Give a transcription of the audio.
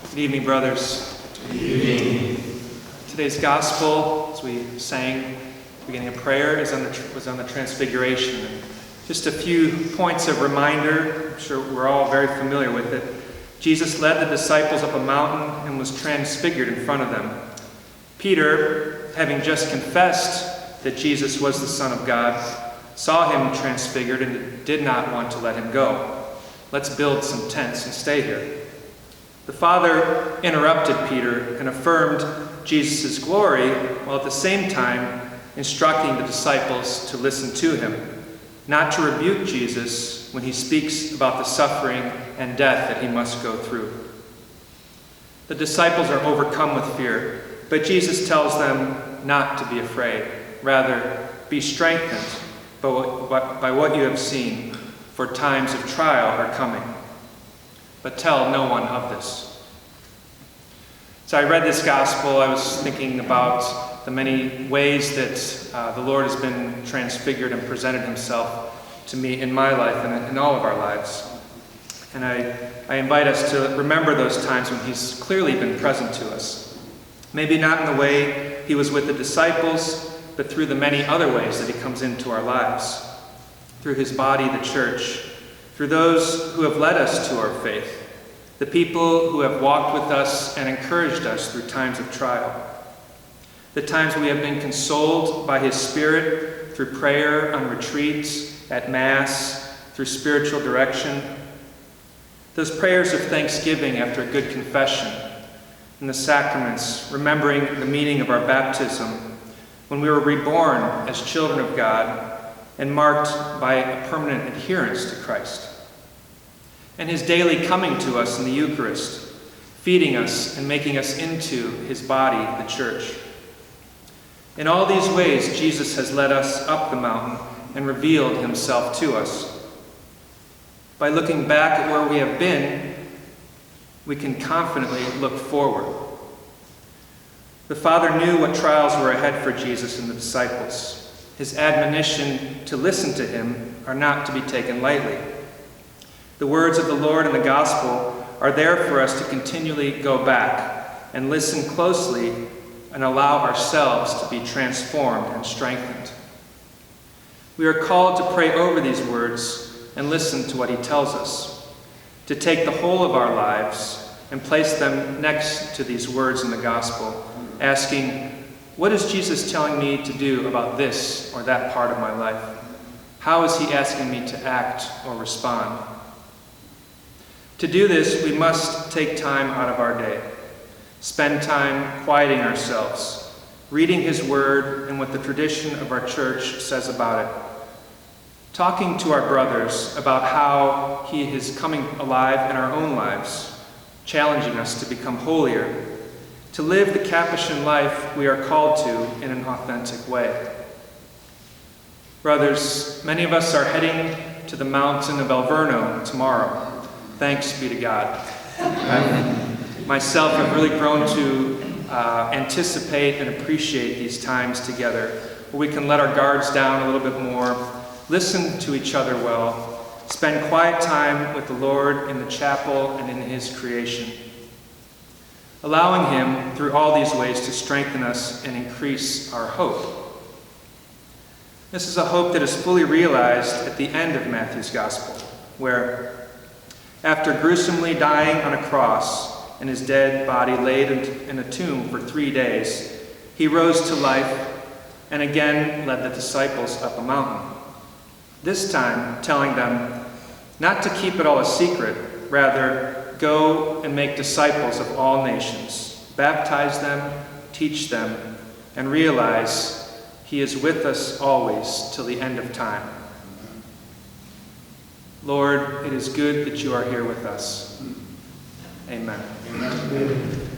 Good evening, brothers. Good evening. Today's gospel, as we sang beginning of prayer, was on the Transfiguration. And just a few points of reminder. I'm sure we're all very familiar with it. Jesus led the disciples up a mountain and was transfigured in front of them. Peter, having just confessed that Jesus was the Son of God, saw him transfigured and did not want to let him go. Let's build some tents and stay here. The Father interrupted Peter and affirmed Jesus' glory, while at the same time instructing the disciples to listen to him, not to rebuke Jesus when he speaks about the suffering and death that he must go through. The disciples are overcome with fear, but Jesus tells them not to be afraid. Rather, be strengthened by what you have seen, for times of trial are coming. But tell no one of this. So I read this gospel, I was thinking about the many ways that the Lord has been transfigured and presented himself to me in my life and in all of our lives. And I invite us to remember those times when he's clearly been present to us. Maybe not in the way he was with the disciples, but through the many other ways that he comes into our lives. Through his body, the church, through those who have led us to our faith, the people who have walked with us and encouraged us through times of trial, the times we have been consoled by his Spirit through prayer on retreats, at Mass, through spiritual direction, those prayers of thanksgiving after a good confession, and the sacraments, remembering the meaning of our baptism, when we were reborn as children of God and marked by a permanent adherence to Christ. And his daily coming to us in the Eucharist, feeding us and making us into his body, the church. In all these ways, Jesus has led us up the mountain and revealed himself to us. By looking back at where we have been, we can confidently look forward. The Father knew what trials were ahead for Jesus and the disciples. His admonition to listen to him are not to be taken lightly. The words of the Lord in the gospel are there for us to continually go back and listen closely and allow ourselves to be transformed and strengthened. We are called to pray over these words and listen to what he tells us, to take the whole of our lives and place them next to these words in the gospel, asking, what is Jesus telling me to do about this or that part of my life? How is he asking me to act or respond? To do this, we must take time out of our day, spend time quieting ourselves, reading his word and what the tradition of our church says about it, talking to our brothers about how he is coming alive in our own lives, challenging us to become holier, to live the Capuchin life we are called to in an authentic way. Brothers, many of us are heading to the mountain of Alverno tomorrow. Thanks be to God. Myself have really grown to anticipate and appreciate these times together, where we can let our guards down a little bit more, listen to each other well, spend quiet time with the Lord in the chapel and in his creation, allowing him through all these ways to strengthen us and increase our hope. This is a hope that is fully realized at the end of Matthew's Gospel, where after gruesomely dying on a cross and his dead body laid in a tomb for 3 days, he rose to life and again led the disciples up a mountain, this time telling them not to keep it all a secret, rather, go and make disciples of all nations, baptize them, teach them, and realize he is with us always till the end of time. Lord, it is good that you are here with us. Amen. Amen.